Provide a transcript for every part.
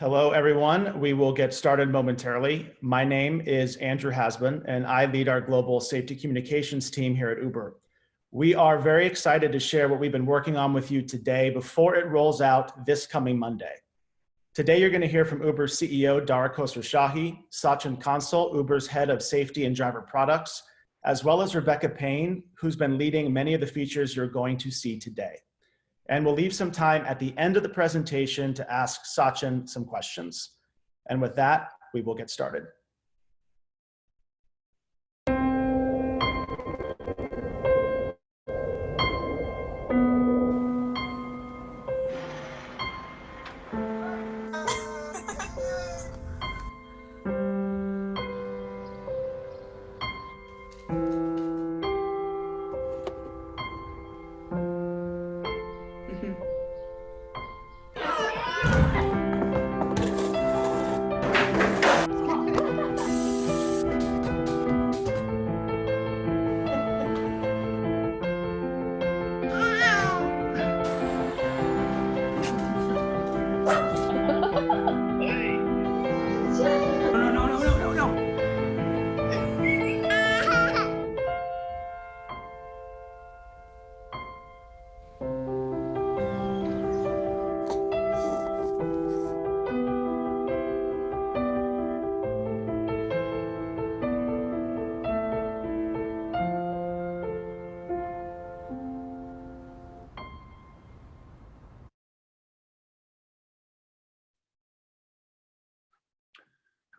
Hello, everyone. We will get started momentarily. My name is Andrew Hasbin, and I lead our global safety communications team here at Uber. We are very excited to share what we've been working on with you today before it rolls out this coming Monday. Today, you're going to hear from Uber's CEO, Dara Khosrowshahi, Sachin Kansal, Uber's head of safety and driver products, as well as Rebecca Payne, who's been leading many of the features you're going to see today. And we'll leave some time at the end of the presentation to ask Sachin some questions. And with that, we will get started.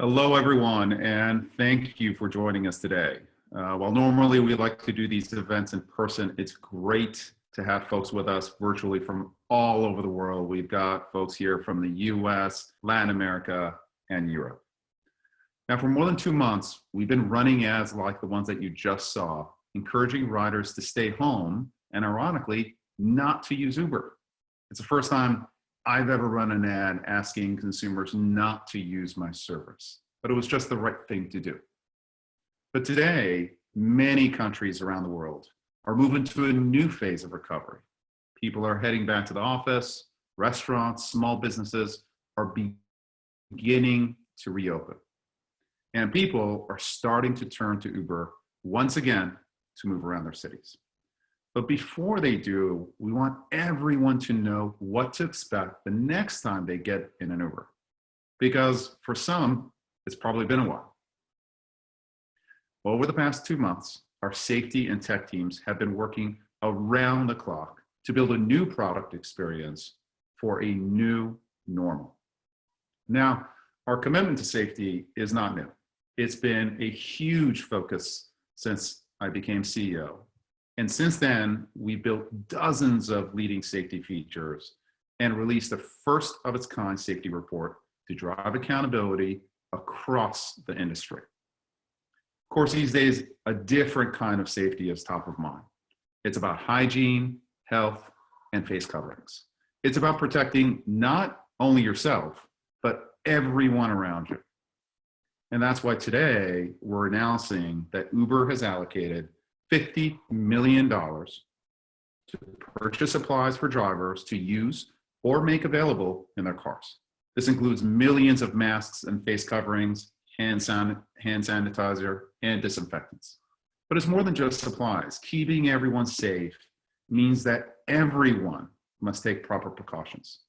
Hello, everyone, and thank you for joining us today. While normally we like to do these events in person, it's great to have folks with us virtually from all over the world. We've got folks here from the US, Latin America, and Europe. Now, for more than 2 months, we've been running ads like the ones that you just saw, encouraging riders to stay home and, ironically, not to use Uber. It's the first time I've ever run an ad asking consumers not to use my service, but it was just the right thing to do. But today, many countries around the world are moving to a new phase of recovery. People are heading back to the office, restaurants, small businesses are beginning to reopen. And people are starting to turn to Uber once again to move around their cities. But before they do, we want everyone to know what to expect the next time they get in an Uber. Because for some, it's probably been a while. Over the past 2 months, our safety and tech teams have been working around the clock to build a new product experience for a new normal. Now, our commitment to safety is not new. It's been a huge focus since I became CEO. And since then, we built dozens of leading safety features and released the first of its kind safety report to drive accountability across the industry. Of course, these days, a different kind of safety is top of mind. It's about hygiene, health, and face coverings. It's about protecting not only yourself, but everyone around you. And that's why today we're announcing that Uber has allocated $50 million to purchase supplies for drivers to use or make available in their cars. This includes millions of masks and face coverings, hand sanitizer, and disinfectants. But it's more than just supplies. Keeping everyone safe means that everyone must take proper precautions,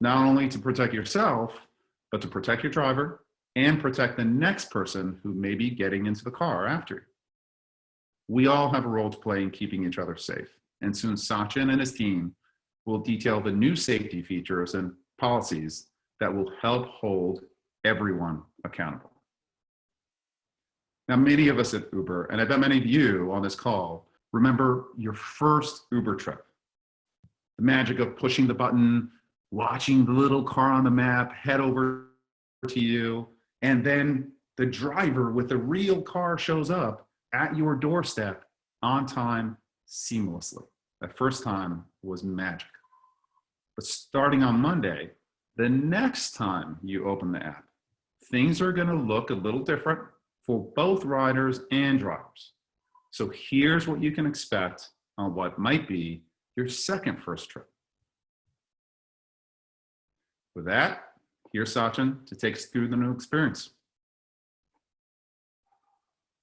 not only to protect yourself, but to protect your driver and protect the next person who may be getting into the car after you. We all have a role to play in keeping each other safe, and soon Sachin and his team will detail the new safety features and policies that will help hold everyone accountable. Now, many of us at Uber, and I bet many of you on this call, remember your first Uber trip. The magic of pushing the button, watching the little car on the map head over to you, and then the driver with the real car shows up at your doorstep on time, seamlessly. That first time was magic. But starting on Monday, the next time you open the app, things are gonna look a little different for both riders and drivers. So here's what you can expect on what might be your second first trip. With that, Here's Sachin to take us through the new experience.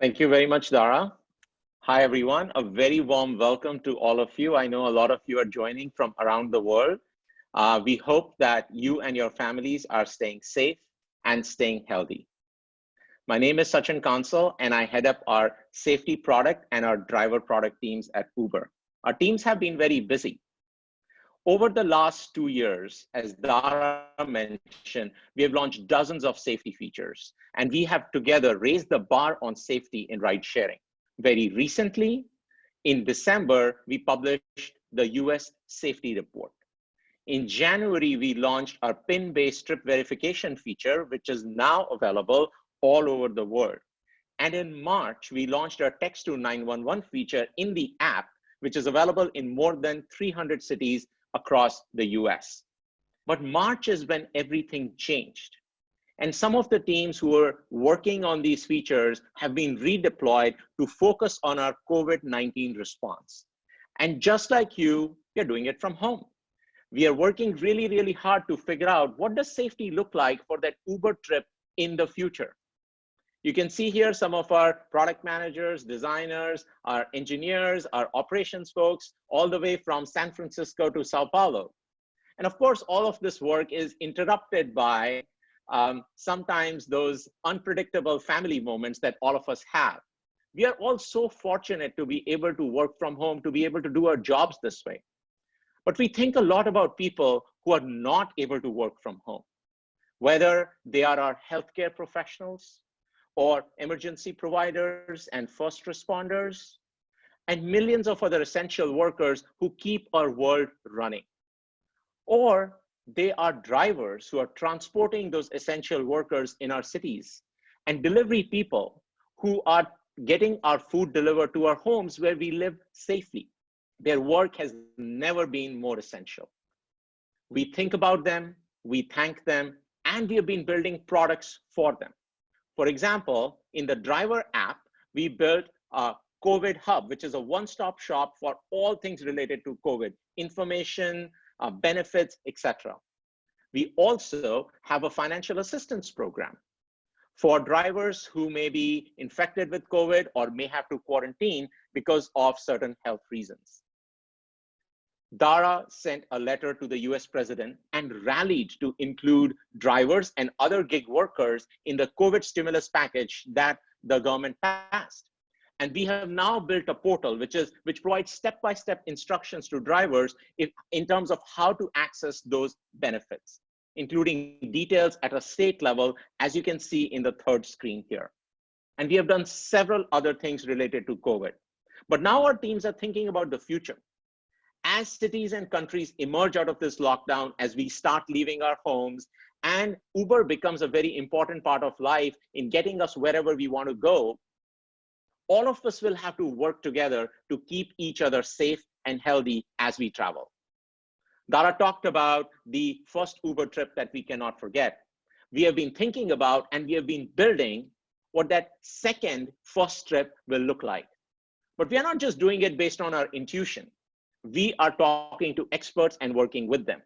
Thank you very much, Dara. Hi, everyone. A very warm welcome to all of you. I know a lot of you are joining from around the world. We hope that you and your families are staying safe and staying healthy. My name is Sachin Kansal, and I head up our safety product and our driver product teams at Uber. Our teams have been very busy. Over the last 2 years, as Dara mentioned, we have launched dozens of safety features, and we have together raised the bar on safety in ride sharing. Very recently, in December, we published the US Safety Report. In January, we launched our PIN-based trip verification feature, which is now available all over the world. And in March, we launched our text to 911 feature in the app, which is available in more than 300 cities across the US. But March is when everything changed. And some of the teams who were working on these features have been redeployed to focus on our COVID-19 response. And just like you, we're doing it from home. We are working really, really hard to figure out what does safety look like for that Uber trip in the future. You can see here some of our product managers, designers, our engineers, our operations folks, all the way from San Francisco to Sao Paulo. And of course, all of this work is interrupted by sometimes those unpredictable family moments that all of us have. We are all so fortunate to be able to work from home, to be able to do our jobs this way. But we think a lot about people who are not able to work from home, whether they are our healthcare professionals, or emergency providers and first responders, and millions of other essential workers who keep our world running. Or they are drivers who are transporting those essential workers in our cities, and delivery people who are getting our food delivered to our homes where we live safely. Their work has never been more essential. We think about them, we thank them, and we have been building products for them. For example, in the driver app, we built a COVID hub, which is a one-stop shop for all things related to COVID, information, benefits, etc. We also have a financial assistance program for drivers who may be infected with COVID or may have to quarantine because of certain health reasons. Dara sent a letter to the US president and rallied to include drivers and other gig workers in the COVID stimulus package that the government passed. And we have now built a portal which provides step-by-step instructions to drivers in terms of how to access those benefits, including details at a state level, as you can see in the third screen here. And we have done several other things related to COVID. But now our teams are thinking about the future. As cities and countries emerge out of this lockdown, as we start leaving our homes, and Uber becomes a very important part of life in getting us wherever we want to go, all of us will have to work together to keep each other safe and healthy as we travel. Dara talked about the first Uber trip that we cannot forget. We have been thinking about and we have been building what that second first trip will look like. But we are not just doing it based on our intuition. We are talking to experts and working with them.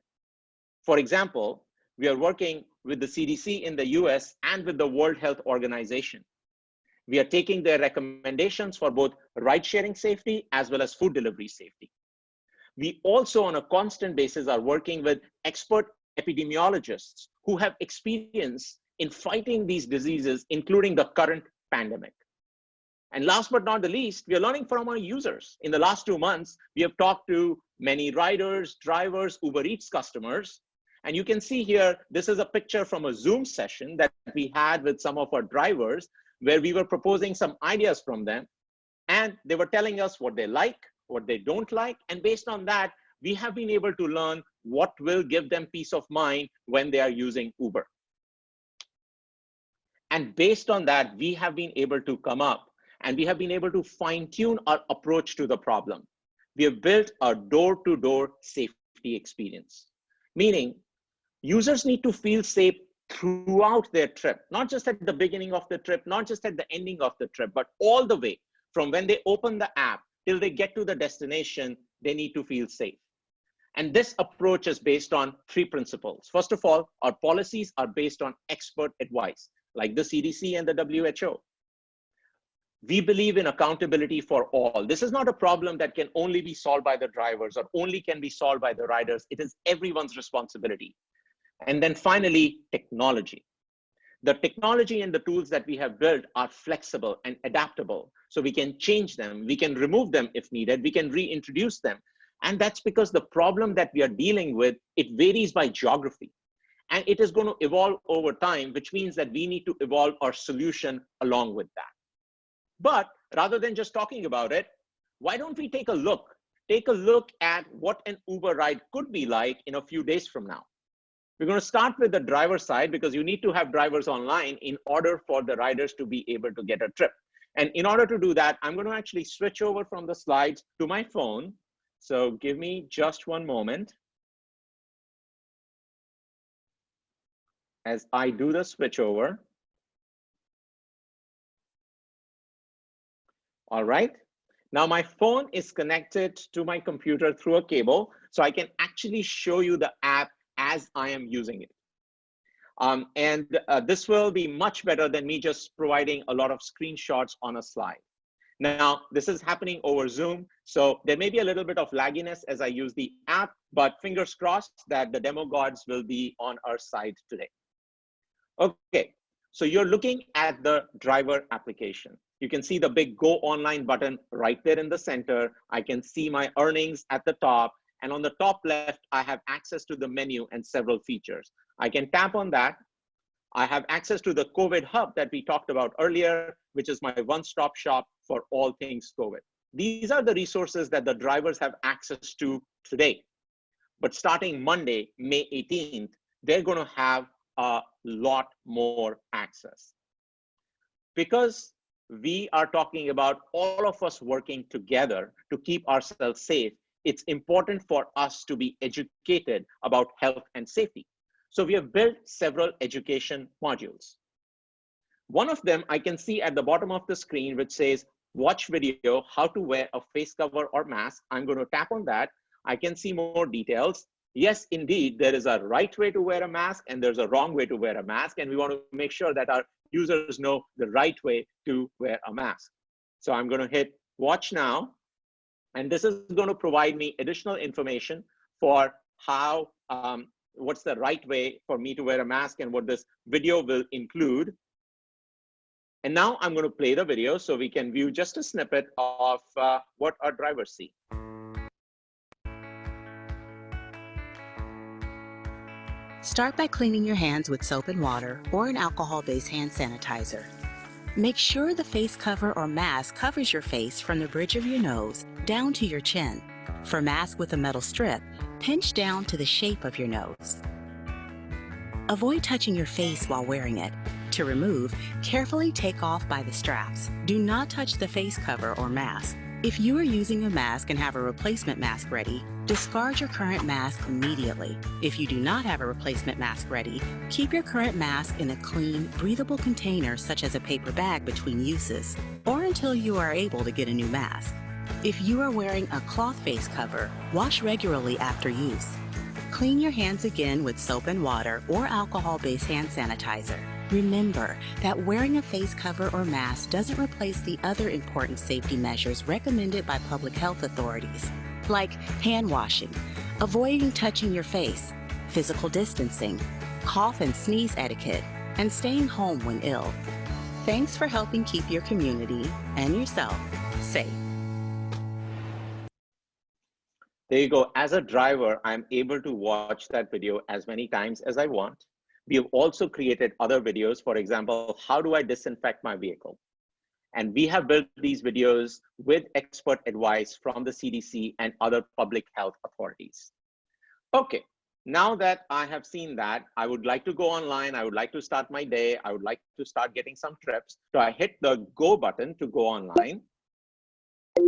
For example, we are working with the CDC in the US and with the World Health Organization. We are taking their recommendations for both ride-sharing safety as well as food delivery safety. We also, on a constant basis, are working with expert epidemiologists who have experience in fighting these diseases, including the current pandemic. And last but not the least, we are learning from our users. In the last 2 months, we have talked to many riders, drivers, Ubereats customers. And you can see here, this is a picture from a Zoom session that we had with some of our drivers, where we were proposing some ideas from them. And they were telling us what they like, what they don't like. And based on that, we have been able to learn what will give them peace of mind when they are using Uber. And based on that, we have been able to come up and we have been able to fine-tune our approach to the problem. We have built a door-to-door safety experience, meaning users need to feel safe throughout their trip, not just at the beginning of the trip, not just at the ending of the trip, but all the way from when they open the app till they get to the destination, they need to feel safe. And this approach is based on three principles. First of all, our policies are based on expert advice, like the CDC and the WHO. We believe in accountability for all. This is not a problem that can only be solved by the drivers or only can be solved by the riders. It is everyone's responsibility. And then finally, technology. The technology and the tools that we have built are flexible and adaptable. So we can change them, we can remove them if needed, we can reintroduce them. And that's because the problem that we are dealing with, it varies by geography. And it is going to evolve over time, which means that we need to evolve our solution along with that. But rather than just talking about it, why don't we take a look? Take a look at what an Uber ride could be like in a few days from now. We're going to start with the driver side because you need to have drivers online in order for the riders to be able to get a trip. And in order to do that, I'm going to actually switch over from the slides to my phone. So give me just one moment as I do the switch over. All right. Now my phone is connected to my computer through a cable, so I can actually show you the app as I am using it. This will be much better than me just providing a lot of screenshots on a slide. Now, this is happening over Zoom, so there may be a little bit of lagginess as I use the app, but fingers crossed that the demo gods will be on our side today. Okay, so you're looking at the driver application. You can see the big Go Online button right there in the center. I can see my earnings at the top. And on the top left, I have access to the menu and several features. I can tap on that. I have access to the COVID hub that we talked about earlier, which is my one-stop shop for all things COVID. These are the resources that the drivers have access to today. But starting Monday, May 18th, they're going to have a lot more access. Because we are talking about all of us working together to keep ourselves safe, it's important for us to be educated about health and safety. So we have built several education modules. One of them I can see at the bottom of the screen, which says, watch video, how to wear a face cover or mask. I'm going to tap on that. I can see more details. Yes, indeed, there is a right way to wear a mask and there's a wrong way to wear a mask. And we want to make sure that our users know the right way to wear a mask. So I'm going to hit watch now. And this is going to provide me additional information for how, what's the right way for me to wear a mask and what this video will include. And now I'm going to play the video so we can view just a snippet of what our drivers see. Start by cleaning your hands with soap and water or an alcohol-based hand sanitizer. Make sure the face cover or mask covers your face from the bridge of your nose down to your chin. For mask with a metal strip, pinch down to the shape of your nose. Avoid touching your face while wearing it. To remove, carefully take off by the straps. Do not touch the face cover or mask. If you are using a mask and have a replacement mask ready, discard your current mask immediately. If you do not have a replacement mask ready, keep your current mask in a clean, breathable container such as a paper bag between uses, or until you are able to get a new mask. If you are wearing a cloth face cover, wash regularly after use. Clean your hands again with soap and water or alcohol-based hand sanitizer. Remember that wearing a face cover or mask doesn't replace the other important safety measures recommended by public health authorities, like hand washing, avoiding touching your face, physical distancing, cough and sneeze etiquette, and staying home when ill. Thanks for helping keep your community and yourself safe. There you go. As a driver, I'm able to watch that video as many times as I want. We have also created other videos. For example, how do I disinfect my vehicle? And we have built these videos with expert advice from the CDC and other public health authorities. Okay, now that I have seen that, I would like to go online. I would like to start my day. I would like to start getting some trips. So I hit the go button to go online.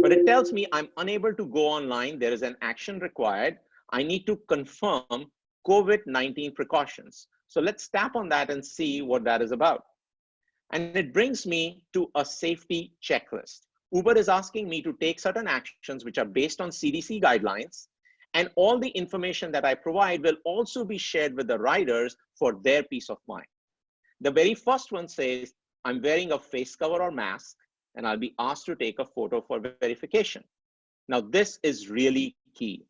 But it tells me I'm unable to go online. There is an action required. I need to confirm COVID-19 precautions. So let's tap on that and see what that is about. And it brings me to a safety checklist. Uber is asking me to take certain actions which are based on CDC guidelines. And all the information that I provide will also be shared with the riders for their peace of mind. The very first one says, I'm wearing a face cover or mask, and I'll be asked to take a photo for verification. Now, this is really key.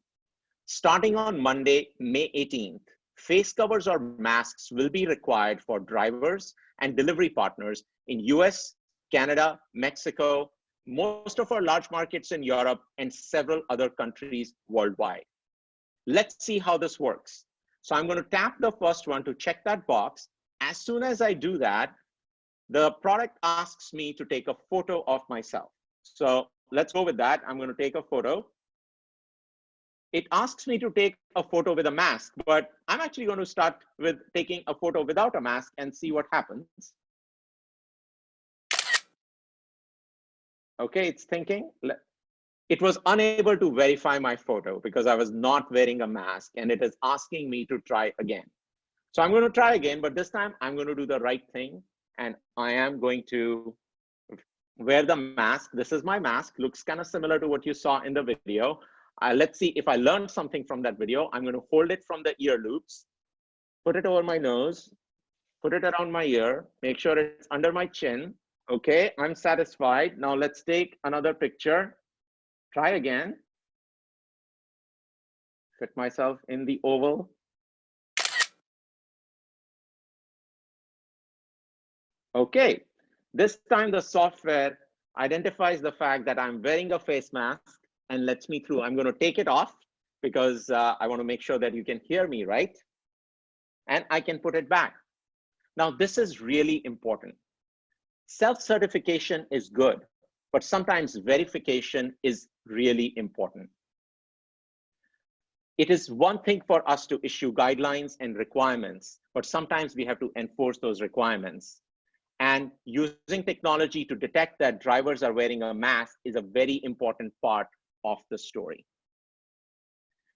Starting on Monday, May 18th, face covers or masks will be required for drivers and delivery partners in US, Canada, Mexico, most of our large markets in Europe, and several other countries worldwide. Let's see how this works. So I'm going to tap the first one to check that box. As soon as I do that, the product asks me to take a photo of myself. So let's go with that. I'm going to take a photo. It asks me to take a photo with a mask, but I'm actually going to start with taking a photo without a mask and see what happens. Okay, it's thinking. It was unable to verify my photo because I was not wearing a mask, and it is asking me to try again. So I'm going to try again, but this time I'm going to do the right thing, and I am going to wear the mask. This is my mask. Looks kind of similar to what you saw in the video. Let's see if I learned something from that video. I'm going to hold it from the ear loops, put it over my nose, put it around my ear, make sure it's under my chin. Okay, I'm satisfied. Now let's take another picture. Try again. Fit myself in the oval. Okay, this time the software identifies the fact that I'm wearing a face mask and lets me through. I'm going to take it off because I want to make sure that you can hear me, right? And I can put it back. Now, this is really important. Self-certification is good, but sometimes verification is really important. It is one thing for us to issue guidelines and requirements, but sometimes we have to enforce those requirements. And using technology to detect that drivers are wearing a mask is a very important part of the story.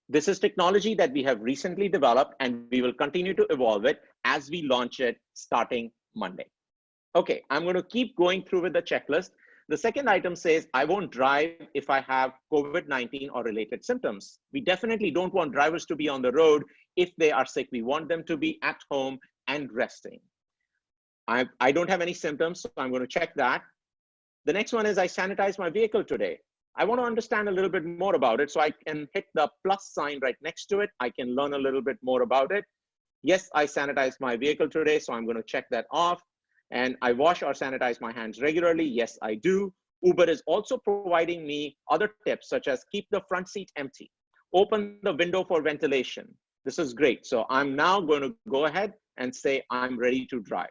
This is technology that we have recently developed, and we will continue to evolve it as we launch it starting Monday. Okay, I'm going to keep going through with the checklist. The second item says, I won't drive if I have COVID-19 or related symptoms. We definitely don't want drivers to be on the road if they are sick. We want them to be at home and resting. I don't have any symptoms, so I'm going to check that. The next one is I sanitized my vehicle today. I want to understand a little bit more about it, so I can hit the plus sign right next to it. I can learn a little bit more about it. Yes, I sanitized my vehicle today, so I'm going to check that off. And I wash or sanitize my hands regularly. Yes, I do. Uber is also providing me other tips, such as keep the front seat empty, open the window for ventilation. This is great. So I'm now going to go ahead and say I'm ready to drive.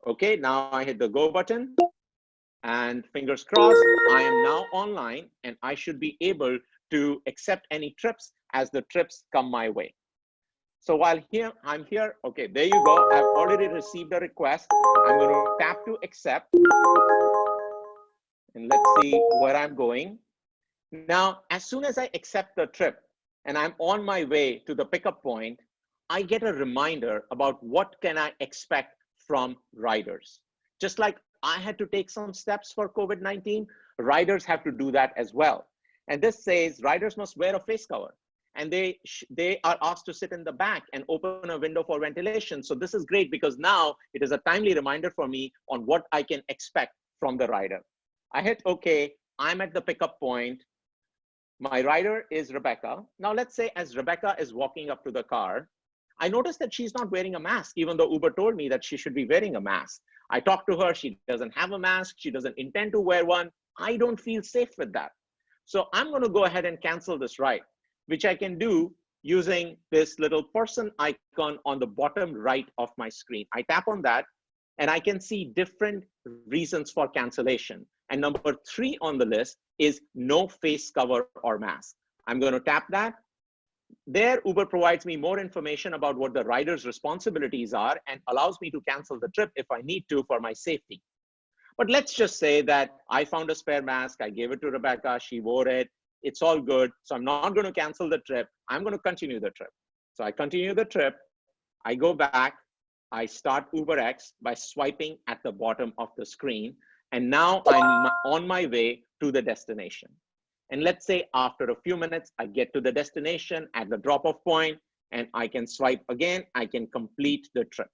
Okay, now I hit the go button, and fingers crossed, I am now online, and I should be able to accept any trips as the trips come my way. So while I'm here, okay, there you go. I've already received a request. I'm going to tap to accept, and let's see where I'm going. Now, as soon as I accept the trip and I'm on my way to the pickup point, I get a reminder about what can I expect from riders. Just like I had to take some steps for COVID-19, riders have to do that as well. And this says riders must wear a face cover, and they are asked to sit in the back and open a window for ventilation. So this is great because now it is a timely reminder for me on what I can expect from the rider. I hit OK. I'm at the pickup point. My rider is Rebecca. Now let's say as Rebecca is walking up to the car, I noticed that she's not wearing a mask, even though Uber told me that she should be wearing a mask. I talked to her. She doesn't have a mask. She doesn't intend to wear one. I don't feel safe with that. So I'm going to go ahead and cancel this ride, which I can do using this little person icon on the bottom right of my screen. I tap on that, and I can see different reasons for cancellation. And number 3 on the list is no face cover or mask. I'm going to tap that. There, Uber provides me more information about what the rider's responsibilities are and allows me to cancel the trip if I need to for my safety. But let's just say that I found a spare mask. I gave it to Rebecca. She wore it. It's all good. So I'm not going to cancel the trip. I'm going to continue the trip. So I continue the trip. I go back. I start Ubereats by swiping at the bottom of the screen. And now I'm on my way to the destination. And let's say after a few minutes, I get to the destination at the drop-off point, and I can swipe again, I can complete the trip.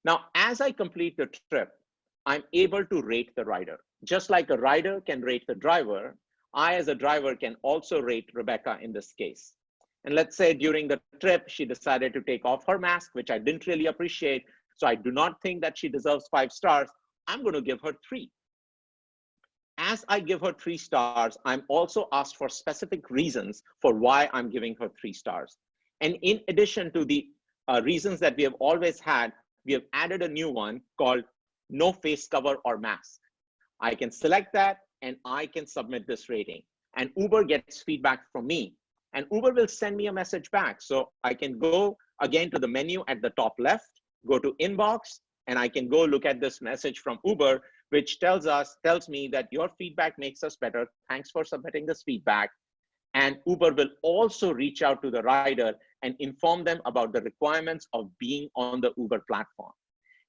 Now, as I complete the trip, I'm able to rate the rider. Just like a rider can rate the driver, I as a driver can also rate Rebecca in this case. And let's say during the trip, she decided to take off her mask, which I didn't really appreciate. So I do not think that she deserves 5 stars. I'm going to give her 3. As I give her 3 stars, I'm also asked for specific reasons for why I'm giving her 3 stars. And in addition to the reasons that we have always had, we have added a new one called no face cover or mask. I can select that and I can submit this rating. And Uber gets feedback from me. And Uber will send me a message back. So I can go again to the menu at the top left, go to inbox, and I can go look at this message from Uber, which tells me that your feedback makes us better. Thanks for submitting this feedback. And Uber will also reach out to the rider and inform them about the requirements of being on the Uber platform.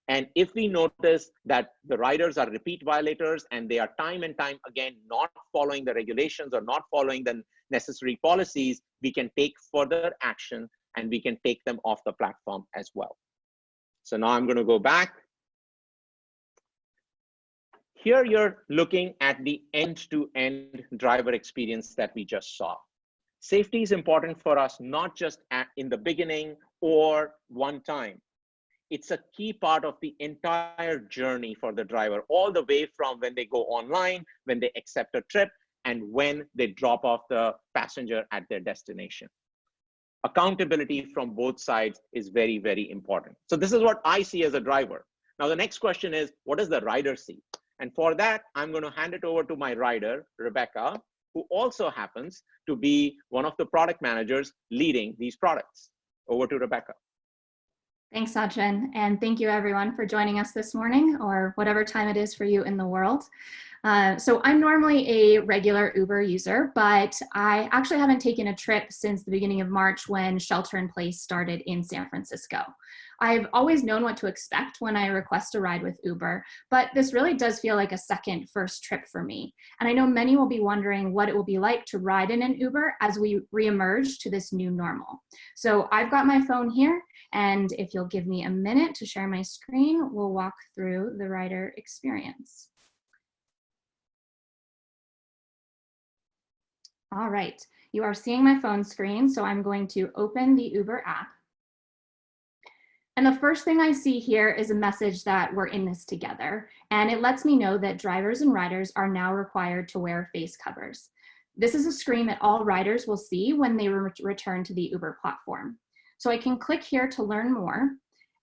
And if we notice that the riders are repeat violators and they are time and time again not following the regulations or not following the necessary policies, we can take further action and we can take them off the platform as well. So now I'm going to go back. Here you're looking at the end-to-end driver experience that we just saw. Safety is important for us, not just in the beginning or one time. It's a key part of the entire journey for the driver, all the way from when they go online, when they accept a trip, and when they drop off the passenger at their destination. Accountability from both sides is very, very important. So this is what I see as a driver. Now, the next question is, what does the rider see? And for that, I'm going to hand it over to my rider, Rebecca, who also happens to be one of the product managers leading these products. Over to Rebecca. Thanks, Sachin, and thank you everyone for joining us this morning, or whatever time it is for you in the world. So I'm normally a regular Uber user, but I actually haven't taken a trip since the beginning of March when shelter in place started in San Francisco. I've always known what to expect when I request a ride with Uber, but this really does feel like a second first trip for me. And I know many will be wondering what it will be like to ride in an Uber as we reemerge to this new normal. So I've got my phone here, and if you'll give me a minute to share my screen, we'll walk through the rider experience. All right, you are seeing my phone screen, so I'm going to open the Uber app. And the first thing I see here is a message that we're in this together, and it lets me know that drivers and riders are now required to wear face covers. This is a screen that all riders will see when they return to the Uber platform. So I can click here to learn more,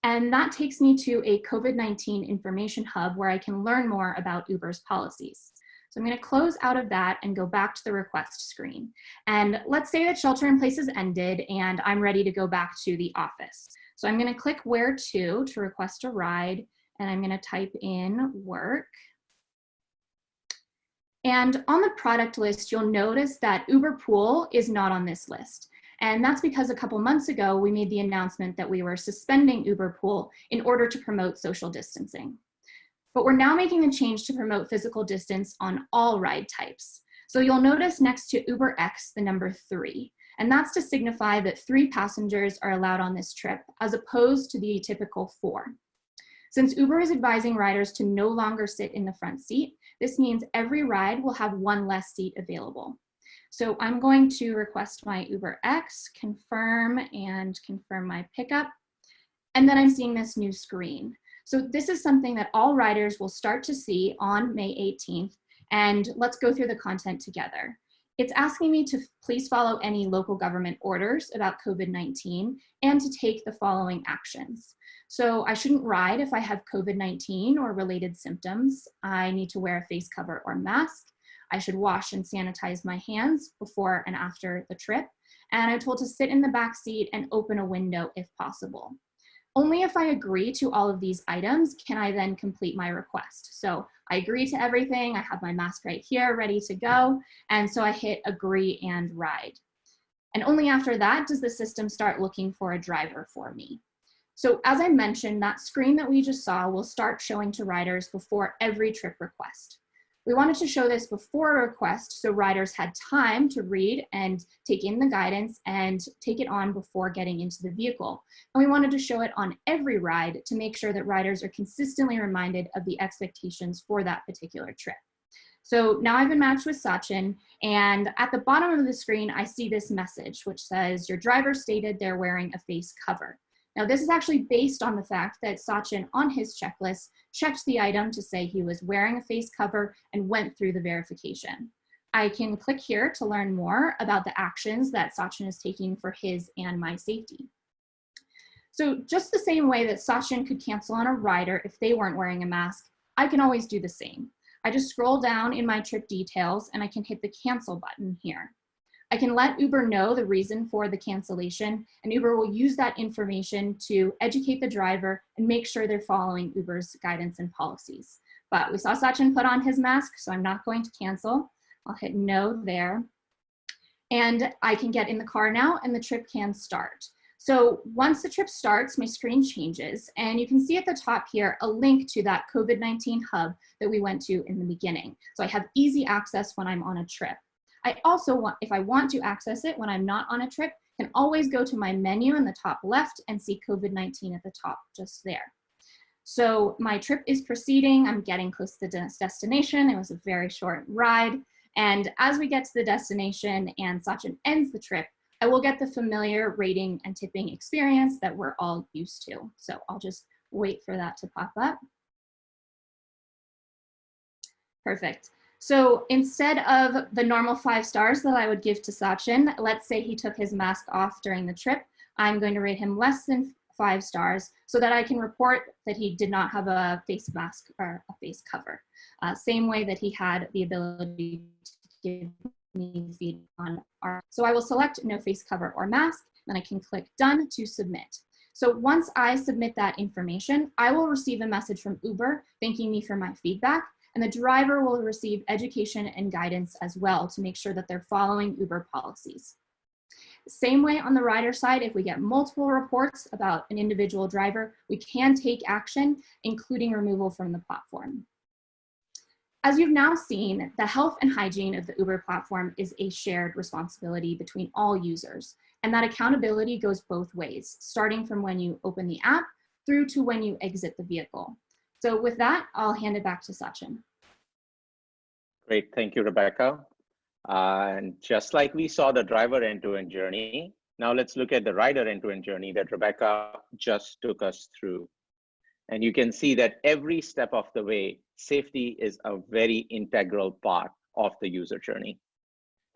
and that takes me to a COVID-19 information hub where I can learn more about Uber's policies. So I'm going to close out of that and go back to the request screen. And let's say that shelter in place has ended and I'm ready to go back to the office. So I'm going to click where to request a ride, and I'm going to type in work. And on the product list, you'll notice that Uber Pool is not on this list. And that's because a couple months ago, we made the announcement that we were suspending Uber Pool in order to promote social distancing. But we're now making the change to promote physical distance on all ride types. So you'll notice next to Ubereats the number 3. And that's to signify that 3 passengers are allowed on this trip, as opposed to the typical 4. Since Uber is advising riders to no longer sit in the front seat, this means every ride will have 1 less seat available. So I'm going to request my Ubereats, confirm my pickup, and then I'm seeing this new screen. So this is something that all riders will start to see on May 18th, and let's go through the content together. It's asking me to please follow any local government orders about COVID-19 and to take the following actions. So I shouldn't ride if I have COVID-19 or related symptoms. I need to wear a face cover or mask. I should wash and sanitize my hands before and after the trip. And I'm told to sit in the back seat and open a window if possible. Only if I agree to all of these items can I then complete my request. So I agree to everything. I have my mask right here, ready to go. And so I hit agree and ride. And only after that does the system start looking for a driver for me. So as I mentioned, that screen that we just saw will start showing to riders before every trip request. We wanted to show this before a request so riders had time to read and take in the guidance and take it on before getting into the vehicle. And we wanted to show it on every ride to make sure that riders are consistently reminded of the expectations for that particular trip. So now I've been matched with Sachin, and at the bottom of the screen, I see this message, which says, your driver stated they're wearing a face cover. Now, this is actually based on the fact that Sachin, on his checklist, checked the item to say he was wearing a face cover and went through the verification. I can click here to learn more about the actions that Sachin is taking for his and my safety. So just the same way that Sachin could cancel on a rider if they weren't wearing a mask, I can always do the same. I just scroll down in my trip details and I can hit the cancel button here. I can let Uber know the reason for the cancellation, and Uber will use that information to educate the driver and make sure they're following Uber's guidance and policies. But we saw Sachin put on his mask, so I'm not going to cancel. I'll hit no there. And I can get in the car now and the trip can start. So once the trip starts, my screen changes, and you can see at the top here a link to that COVID-19 hub that we went to in the beginning. So I have easy access when I'm on a trip. I also want, if I want to access it when I'm not on a trip, can always go to my menu in the top left and see COVID-19 at the top, just there. So my trip is proceeding. I'm getting close to the destination. It was a very short ride. And as we get to the destination and Sachin ends the trip, I will get the familiar rating and tipping experience that we're all used to. So I'll just wait for that to pop up. Perfect. So instead of the normal 5 stars that I would give to Sachin, let's say he took his mask off during the trip, I'm going to rate him less than 5 stars so that I can report that he did not have a face mask or a face cover. Same way that he had the ability to give me feedback on our. So I will select no face cover or mask, then I can click done to submit. So once I submit that information, I will receive a message from Uber thanking me for my feedback. And the driver will receive education and guidance as well to make sure that they're following Uber policies. Same way on the rider side, if we get multiple reports about an individual driver, we can take action, including removal from the platform. As you've now seen, the health and hygiene of the Uber platform is a shared responsibility between all users. And that accountability goes both ways, starting from when you open the app through to when you exit the vehicle. So with that, I'll hand it back to Sachin. Great, thank you, Rebecca. And just like we saw the driver end-to-end journey, now let's look at the rider end-to-end journey that Rebecca just took us through. And you can see that every step of the way, safety is a very integral part of the user journey.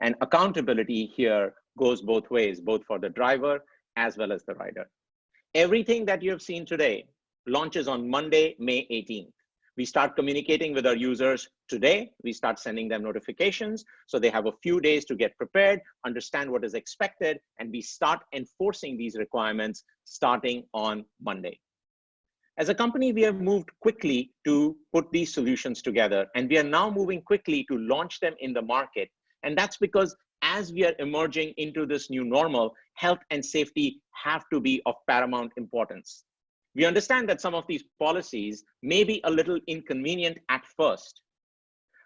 And accountability here goes both ways, both for the driver as well as the rider. Everything that you have seen today launches on Monday, May 18th. We start communicating with our users today. We start sending them notifications so they have a few days to get prepared, understand what is expected, and we start enforcing these requirements starting on Monday. As a company, we have moved quickly to put these solutions together, and we are now moving quickly to launch them in the market. And that's because as we are emerging into this new normal, health and safety have to be of paramount importance. We understand that some of these policies may be a little inconvenient at first,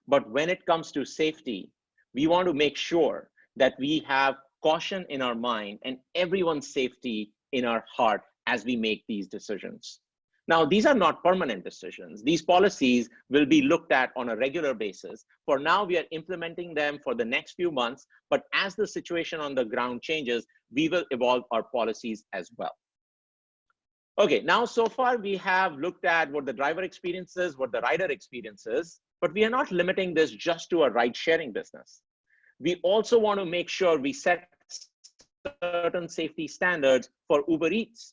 but when it comes to safety, we want to make sure that we have caution in our mind and everyone's safety in our heart as we make these decisions. Now, these are not permanent decisions. These policies will be looked at on a regular basis. For now, we are implementing them for the next few months, but as the situation on the ground changes, we will evolve our policies as well. Okay, now so far we have looked at what the driver experience is, what the rider experience is, but we are not limiting this just to a ride-sharing business. We also want to make sure we set certain safety standards for Ubereats.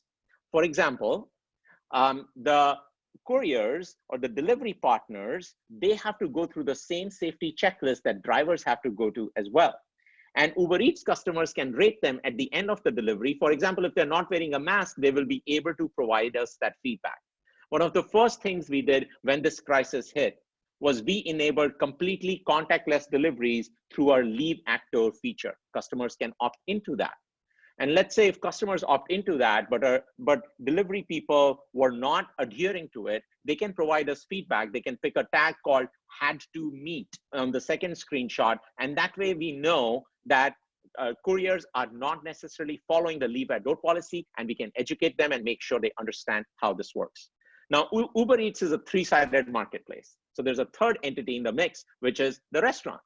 For example, the couriers or the delivery partners, they have to go through the same safety checklist that drivers have to go to as well. And Ubereats customers can rate them at the end of the delivery. For example, if they're not wearing a mask, they will be able to provide us that feedback. One of the first things we did when this crisis hit was we enabled completely contactless deliveries through our Leave at Door feature. Customers can opt into that. And let's say if customers opt into that, but delivery people were not adhering to it, they can provide us feedback. They can pick a tag called had to meet on the second screenshot. And that way we know that couriers are not necessarily following the leave at door policy, and we can educate them and make sure they understand how this works. Now, Uber Eats is a three-sided marketplace. So there's a third entity in the mix, which is the restaurant.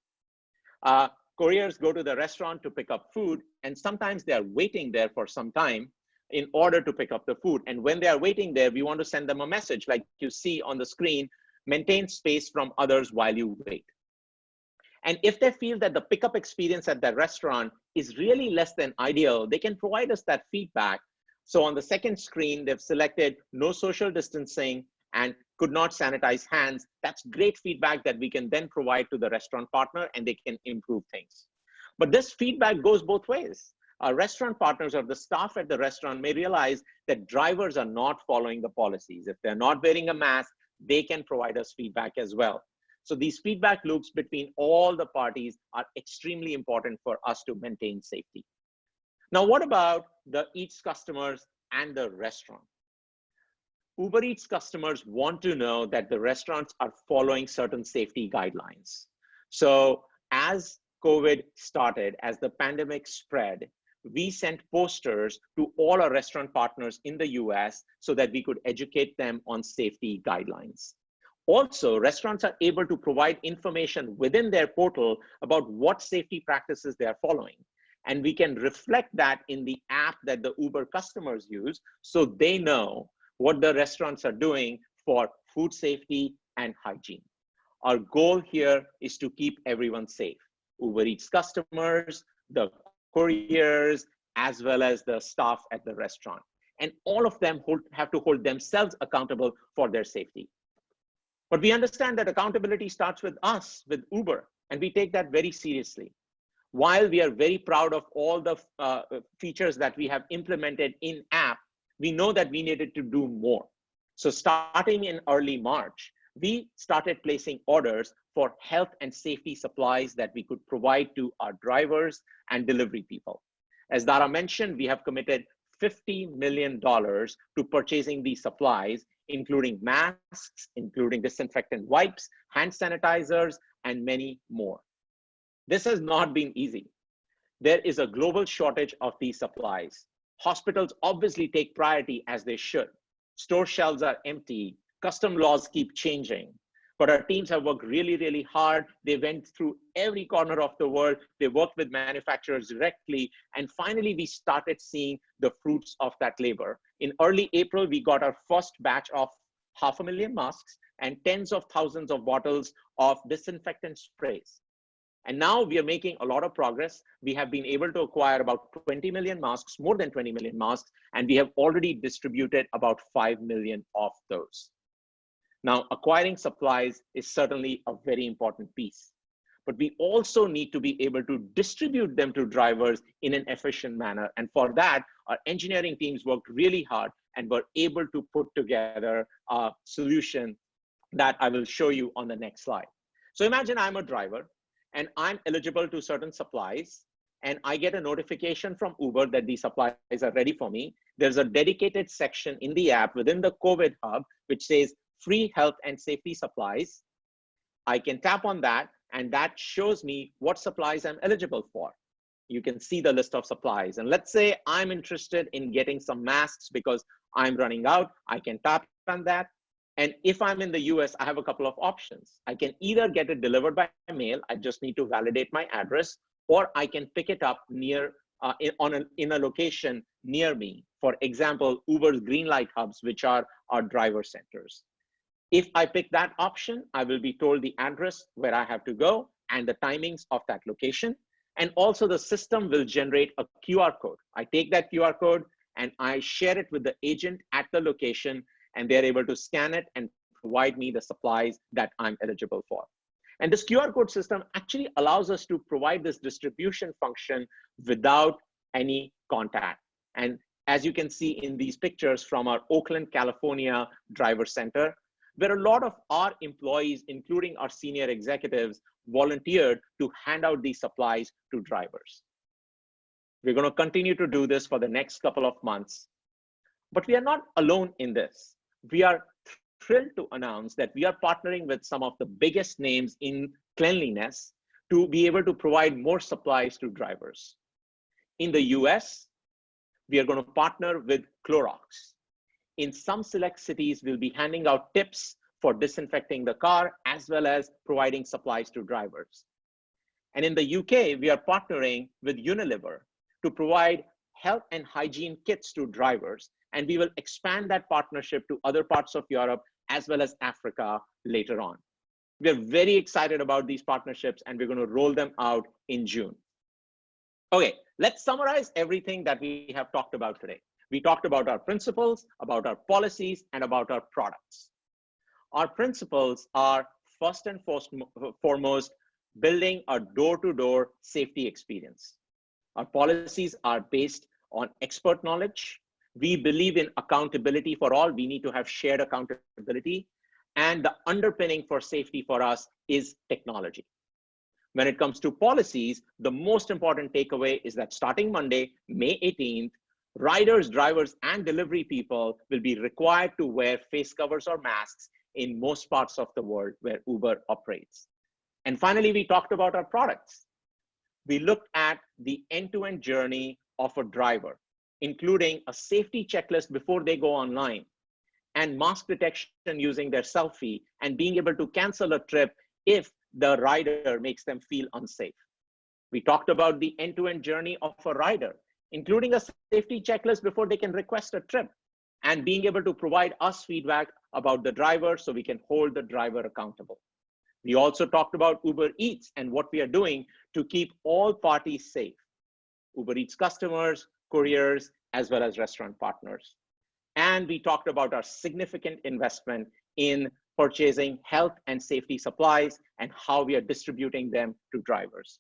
Couriers go to the restaurant to pick up food, and sometimes they are waiting there for some time in order to pick up the food. And when they are waiting there, we want to send them a message like you see on the screen: maintain space from others while you wait. And if they feel that the pickup experience at that restaurant is really less than ideal, they can provide us that feedback. So on the second screen, they've selected no social distancing and could not sanitize hands. That's great feedback that we can then provide to the restaurant partner, and they can improve things. But this feedback goes both ways. Our restaurant partners or the staff at the restaurant may realize that drivers are not following the policies. If they're not wearing a mask, they can provide us feedback as well. So these feedback loops between all the parties are extremely important for us to maintain safety. Now, what about the Eats customers and the restaurant? Uber Eats customers want to know that the restaurants are following certain safety guidelines. So as COVID started, as the pandemic spread, we sent posters to all our restaurant partners in the US so that we could educate them on safety guidelines. Also, restaurants are able to provide information within their portal about what safety practices they are following. And we can reflect that in the app that the Uber customers use, so they know what the restaurants are doing for food safety and hygiene. Our goal here is to keep everyone safe: Uber Eats customers, the couriers, as well as the staff at the restaurant. And all of them have to hold themselves accountable for their safety. But we understand that accountability starts with us, with Uber, and we take that very seriously. While we are very proud of all the features that we have implemented in app, we know that we needed to do more. So starting in early March, we started placing orders for health and safety supplies that we could provide to our drivers and delivery people. As Dara mentioned, we have committed $50 million to purchasing these supplies, including masks, including disinfectant wipes, hand sanitizers, and many more. This has not been easy. There is a global shortage of these supplies. Hospitals obviously take priority, as they should. Store shelves are empty. Custom laws keep changing. But our teams have worked really, really hard. They went through every corner of the world. They worked with manufacturers directly. And finally, we started seeing the fruits of that labor. In early April, we got our first batch of 500,000 masks and tens of thousands of bottles of disinfectant sprays. And now we are making a lot of progress. We have been able to acquire about 20 million masks, more than 20 million masks, and we have already distributed about 5 million of those. Now, acquiring supplies is certainly a very important piece, but we also need to be able to distribute them to drivers in an efficient manner. And for that, our engineering teams worked really hard and were able to put together a solution that I will show you on the next slide. So imagine I'm a driver and I'm eligible to certain supplies, and I get a notification from Uber that these supplies are ready for me. There's a dedicated section in the app within the COVID hub, which says free health and safety supplies. I can tap on that, and that shows me what supplies I'm eligible for. You can see the list of supplies. And let's say I'm interested in getting some masks because I'm running out. I can tap on that. And if I'm in the US, I have a couple of options. I can either get it delivered by mail. I just need to validate my address, or I can pick it up near in a location near me. For example, Uber's green light hubs, which are our driver centers. If I pick that option, I will be told the address where I have to go and the timings of that location. And also the system will generate a QR code. I take that QR code and I share it with the agent at the location, and they're able to scan it and provide me the supplies that I'm eligible for. And this QR code system actually allows us to provide this distribution function without any contact. And as you can see in these pictures from our Oakland, California driver center, where a lot of our employees, including our senior executives, volunteered to hand out these supplies to drivers. We're going to continue to do this for the next couple of months. But we are not alone in this. We are thrilled to announce that we are partnering with some of the biggest names in cleanliness to be able to provide more supplies to drivers. In the US, we are going to partner with Clorox. In some select cities, we'll be handing out tips for disinfecting the car, as well as providing supplies to drivers. And in the UK, we are partnering with Unilever to provide health and hygiene kits to drivers. And we will expand that partnership to other parts of Europe, as well as Africa later on. We're very excited about these partnerships, and we're going to roll them out in June. Okay, let's summarize everything that we have talked about today. We talked about our principles, about our policies, and about our products. Our principles are first and foremost, building a door-to-door safety experience. Our policies are based on expert knowledge. We believe in accountability for all. We need to have shared accountability. And the underpinning for safety for us is technology. When it comes to policies, the most important takeaway is that starting Monday, May 18th, riders, drivers, and delivery people will be required to wear face covers or masks in most parts of the world where Uber operates. And finally, we talked about our products. We looked at the end-to-end journey of a driver, including a safety checklist before they go online, and mask detection using their selfie, and being able to cancel a trip if the rider makes them feel unsafe. We talked about the end-to-end journey of a rider, including a safety checklist before they can request a trip, and being able to provide us feedback about the driver so we can hold the driver accountable. We also talked about Ubereats and what we are doing to keep all parties safe: Ubereats customers, couriers, as well as restaurant partners. And we talked about our significant investment in purchasing health and safety supplies and how we are distributing them to drivers.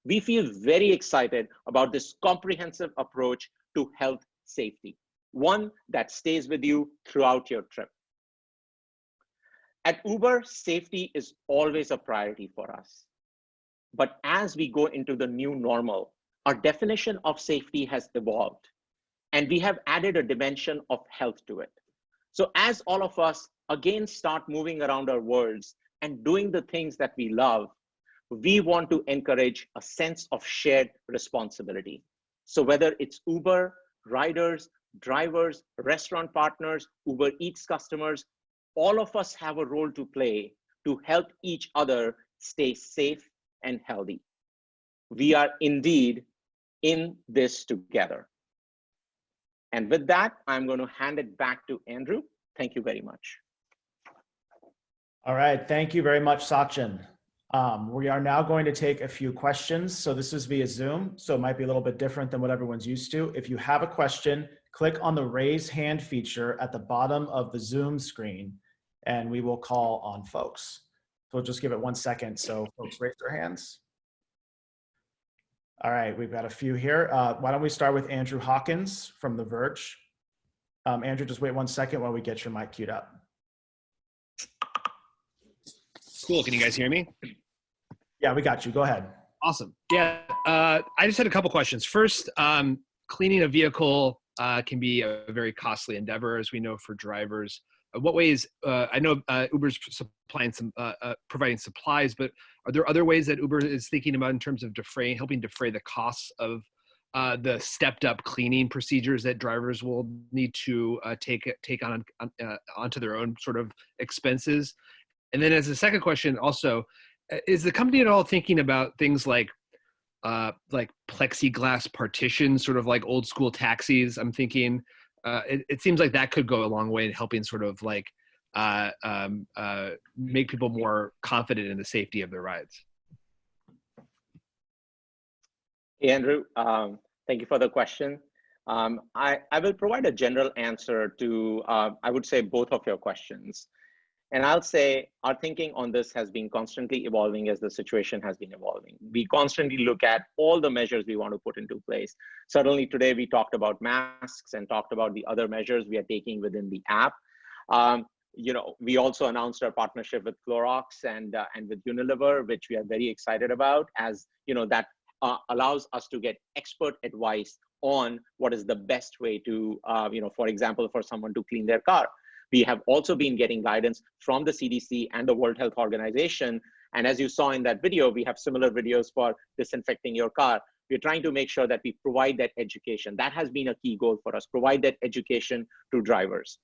We feel very excited about this comprehensive approach to health safety, one that stays with you throughout your trip. At Uber, safety is always a priority for us. But as we go into the new normal, our definition of safety has evolved, and we have added a dimension of health to it. So as all of us again start moving around our worlds and doing the things that we love, we want to encourage a sense of shared responsibility. So whether it's Uber, riders, drivers, restaurant partners, Uber Eats customers, all of us have a role to play to help each other stay safe and healthy. We are indeed in this together. And with that, I'm going to hand it back to Andrew. Thank you very much. All right, thank you very much, Sachin. We are now going to take a few questions. So this is via Zoom, so it might be a little bit different than what everyone's used to. If you have a question, click on the raise hand feature at the bottom of the Zoom screen, and we will call on folks. So we'll just give it 1 second so folks raise their hands. All right, we've got a few here. Why don't we start with Andrew Hawkins from The Verge. Andrew, just wait 1 second while we get your mic queued up. Cool, can you guys hear me? Yeah, we got you, go ahead. Awesome, yeah. I just had a couple questions. First, cleaning a vehicle can be a very costly endeavor, as we know, for drivers. What ways, I know Uber's providing supplies, but are there other ways that Uber is thinking about in terms of helping defray the costs of the stepped up cleaning procedures that drivers will need to take on onto their own sort of expenses? And then as a second question also, is the company at all thinking about things like plexiglass partitions, sort of like old school taxis? I'm thinking, it seems like that could go a long way in helping sort of like make people more confident in the safety of their rides. Hey, Andrew, thank you for the question. I will provide a general answer to, I would say, both of your questions. And I'll say our thinking on this has been constantly evolving as the situation has been evolving. We constantly look at all the measures we want to put into place. Certainly today we talked about masks and talked about the other measures we are taking within the app. We also announced our partnership with Clorox and with Unilever, which we are very excited about, as that allows us to get expert advice on what is the best way to, for example, for someone to clean their car. We have also been getting guidance from the CDC and the World Health Organization. And as you saw in that video, we have similar videos for disinfecting your car. We're trying to make sure that we provide that education. That has been a key goal for us, provide that education to drivers.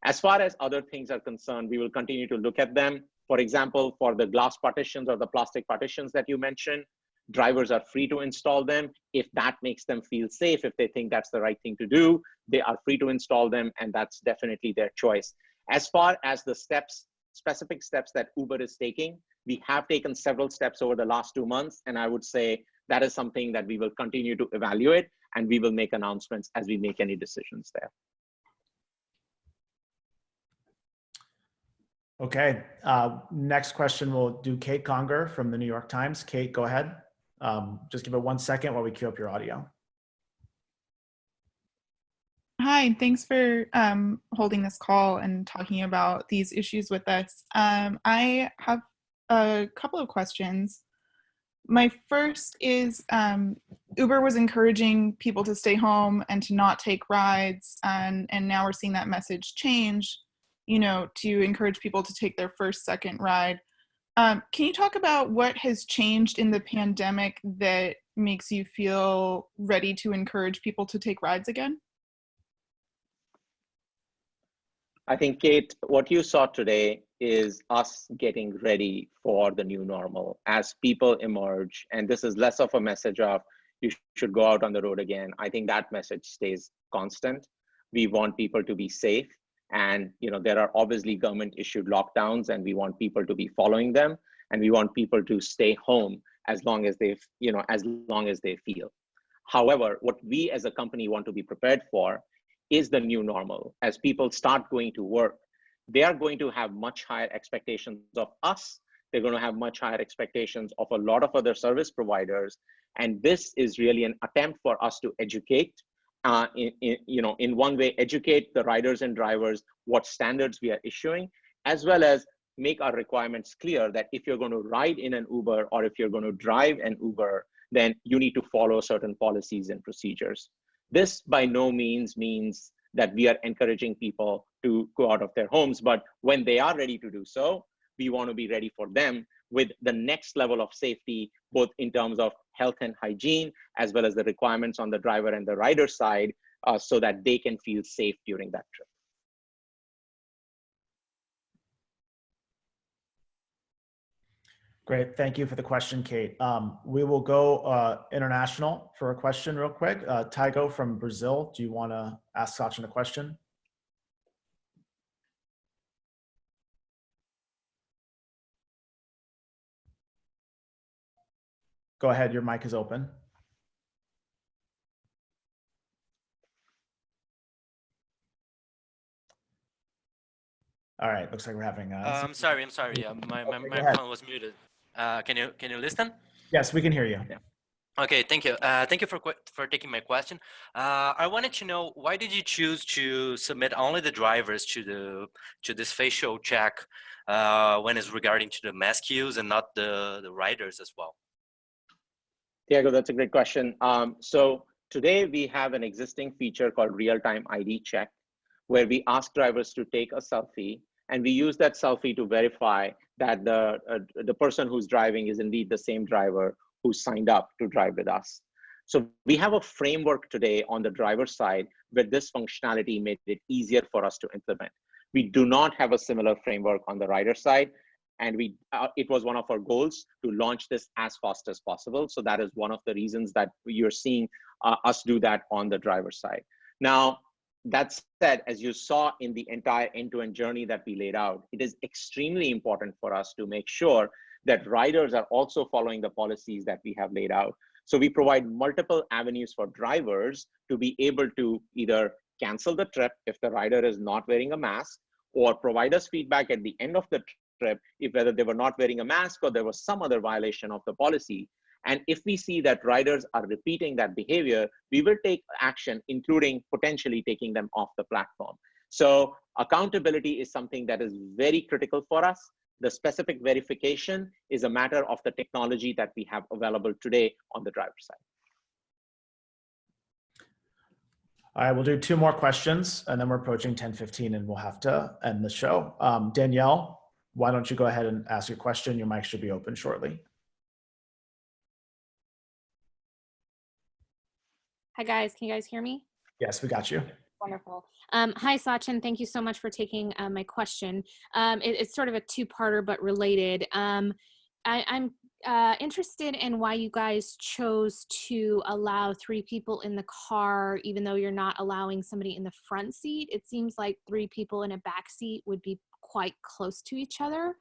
As far as other things are concerned, we will continue to look at them. For example, for the glass partitions or the plastic partitions that you mentioned, drivers are free to install them. If that makes them feel safe, if they think that's the right thing to do, they are free to install them, and that's definitely their choice. As far as the steps, specific steps that Uber is taking, we have taken several steps over the last 2 months, and I would say that is something that we will continue to evaluate, and we will make announcements as we make any decisions there. Okay, next question we'll do Kate Conger from the New York Times. Kate, go ahead. Just give it 1 second while we queue up your audio. Hi, thanks for holding this call and talking about these issues with us. I have a couple of questions. My first is Uber was encouraging people to stay home and to not take rides, and now we're seeing that message change, you know, to encourage people to take their first, second ride. Can you talk about what has changed in the pandemic that makes you feel ready to encourage people to take rides again? I think, Kate, what you saw today is us getting ready for the new normal as people emerge. And this is less of a message of you should go out on the road again. I think that message stays constant. We want people to be safe. And there are obviously government issued lockdowns, and we want people to be following them. And we want people to stay home as long as they feel. However, what we as a company want to be prepared for is the new normal. As people start going to work, they are going to have much higher expectations of us. They're going to have much higher expectations of a lot of other service providers. And this is really an attempt for us to educate, in one way, educate the riders and drivers what standards we are issuing, as well as make our requirements clear that if you're going to ride in an Uber or if you're going to drive an Uber, then you need to follow certain policies and procedures. This by no means means that we are encouraging people to go out of their homes, but when they are ready to do so, we want to be ready for them with the next level of safety, both in terms of health and hygiene, as well as the requirements on the driver and the rider side, so that they can feel safe during that trip. Great, thank you for the question, Kate. We will go international for a question real quick. Tygo from Brazil, do you want to ask Sachin a question? Go ahead, your mic is open. All right, looks like we're having. I'm sorry. My phone was muted. Can you listen? Yes, we can hear you. Yeah. Okay, thank you. Thank you for taking my question. I wanted to know, why did you choose to submit only the drivers to this facial check when it's regarding to the mask use and not the riders as well? Diego, that's a great question. So today we have an existing feature called real-time ID check, where we ask drivers to take a selfie, and we use that selfie to verify that the person who's driving is indeed the same driver who signed up to drive with us. So we have a framework today on the driver side where this functionality made it easier for us to implement. We do not have a similar framework on the rider side, and it was one of our goals to launch this as fast as possible. So that is one of the reasons that you're seeing us do that on the driver side. Now, that said, as you saw in the entire end-to-end journey that we laid out, it is extremely important for us to make sure that riders are also following the policies that we have laid out. So we provide multiple avenues for drivers to be able to either cancel the trip if the rider is not wearing a mask, or provide us feedback at the end of the trip if whether they were not wearing a mask or there was some other violation of the policy. And if we see that riders are repeating that behavior, we will take action, including potentially taking them off the platform. So accountability is something that is very critical for us. The specific verification is a matter of the technology that we have available today on the driver's side. All right, we'll do 2 more questions and then we're approaching 10:15 and we'll have to end the show. Danielle, why don't you go ahead and ask your question? Your mic should be open shortly. Hi guys, can you guys hear me? Yes, we got you. Wonderful. Hi Sachin, thank you so much for taking my question. It's sort of a 2-parter but related. I'm interested in why you guys chose to allow 3 people in the car, even though you're not allowing somebody in the front seat. It seems like 3 people in a back seat would be quite close to each other.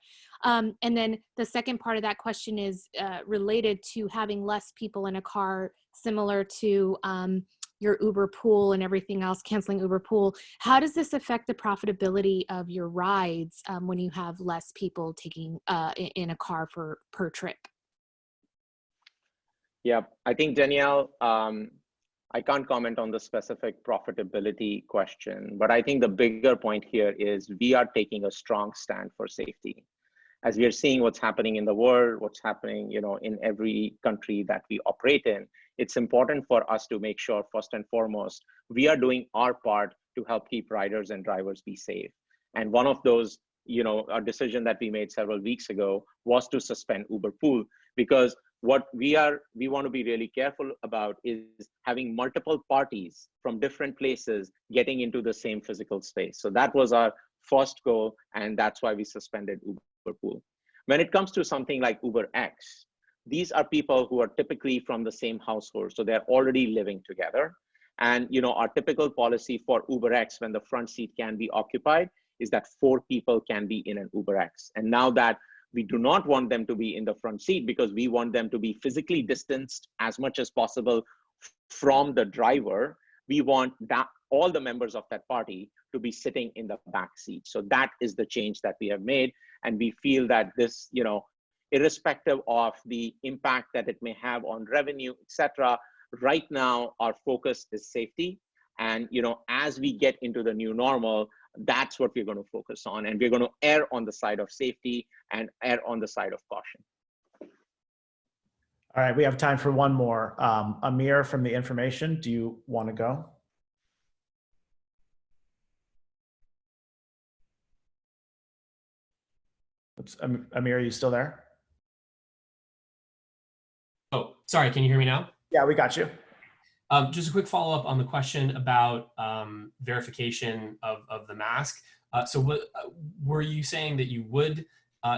And then the second part of that question is related to having less people in a car, similar to your Uber Pool and everything else, canceling Uber Pool. How does this affect the profitability of your rides when you have less people taking in a car per trip? Yeah, I think Danielle, I can't comment on the specific profitability question, but I think the bigger point here is we are taking a strong stand for safety. As we are seeing what's happening in the world, what's happening, in every country that we operate in, it's important for us to make sure, first and foremost, we are doing our part to help keep riders and drivers be safe. And one of those, a decision that we made several weeks ago was to suspend Uber Pool, because what we want to be really careful about is having multiple parties from different places getting into the same physical space. So that was our first goal, and that's why we suspended Uber Pool. When it comes to something like Ubereats, these are people who are typically from the same household, so they're already living together. And our typical policy for Ubereats, when the front seat can be occupied, is that 4 people can be in an Ubereats. And now that we do not want them to be in the front seat, because we want them to be physically distanced as much as possible from the driver, we want that all the members of that party to be sitting in the back seat. So that is the change that we have made. And we feel that this, irrespective of the impact that it may have on revenue, etc., right now our focus is safety. And as we get into the new normal, that's what we're going to focus on. And we're going to err on the side of safety and err on the side of caution. All right, we have time for one more. Amir from The Information, do you want to go? Oops, Amir, are you still there? Oh, sorry, can you hear me now? Yeah, we got you. Just a quick follow-up on the question about verification of the mask. So were you saying that you would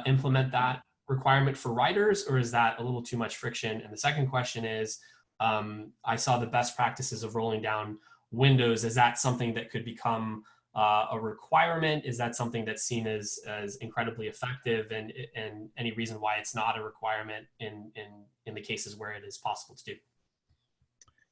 implement that requirement for riders, or is that a little too much friction? And the second question is, I saw the best practices of rolling down windows. Is that something that could become a requirement? Is that something that's seen as incredibly effective, and any reason why it's not a requirement in the cases where it is possible to do?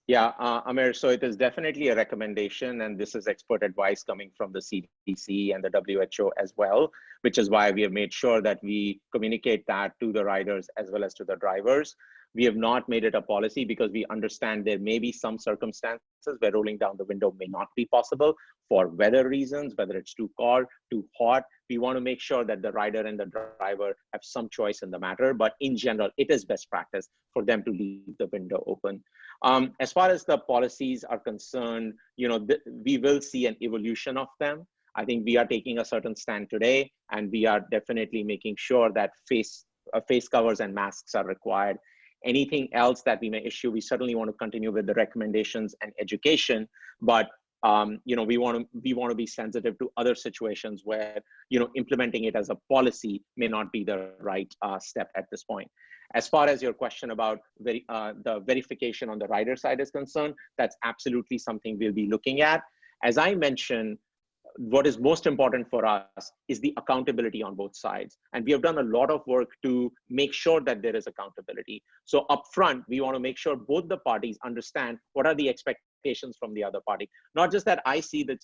Yeah, Amir, so it is definitely a recommendation, and this is expert advice coming from the CDC and the WHO as well, which is why we have made sure that we communicate that to the riders as well as to the drivers. We have not made it a policy because we understand there may be some circumstances where rolling down the window may not be possible for weather reasons, whether it's too cold, too hot. We want to make sure that the rider and the driver have some choice in the matter, but in general, it is best practice for them to leave the window open. As far as the policies are concerned, we will see an evolution of them. I think we are taking a certain stand today, and we are definitely making sure that face covers and masks are required. Anything else that we may issue, we certainly want to continue with the recommendations and education, but we want to be sensitive to other situations where implementing it as a policy may not be the right step at this point. As far as your question about the verification on the rider side is concerned, that's absolutely something we'll be looking at. As I mentioned, what is most important for us is the accountability on both sides. And we have done a lot of work to make sure that there is accountability. So upfront, we want to make sure both the parties understand what are the expectations from the other party. Not just that I see that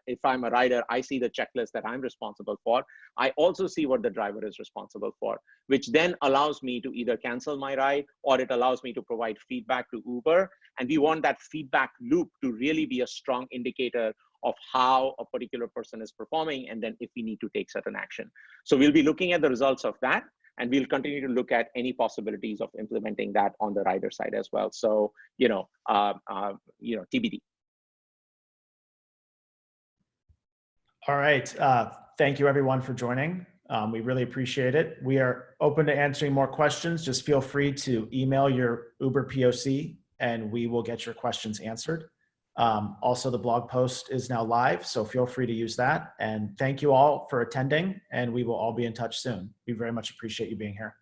if I'm a rider, I see the checklist that I'm responsible for. I also see what the driver is responsible for, which then allows me to either cancel my ride, or it allows me to provide feedback to Uber. And we want that feedback loop to really be a strong indicator of how a particular person is performing, and then if we need to take certain action. So we'll be looking at the results of that, and we'll continue to look at any possibilities of implementing that on the rider side as well. So, TBD. All right. Thank you everyone for joining. We really appreciate it. We are open to answering more questions. Just feel free to email your Uber POC and we will get your questions answered. Also, the blog post is now live, so feel free to use that. And thank you all for attending, and we will all be in touch soon. We very much appreciate you being here.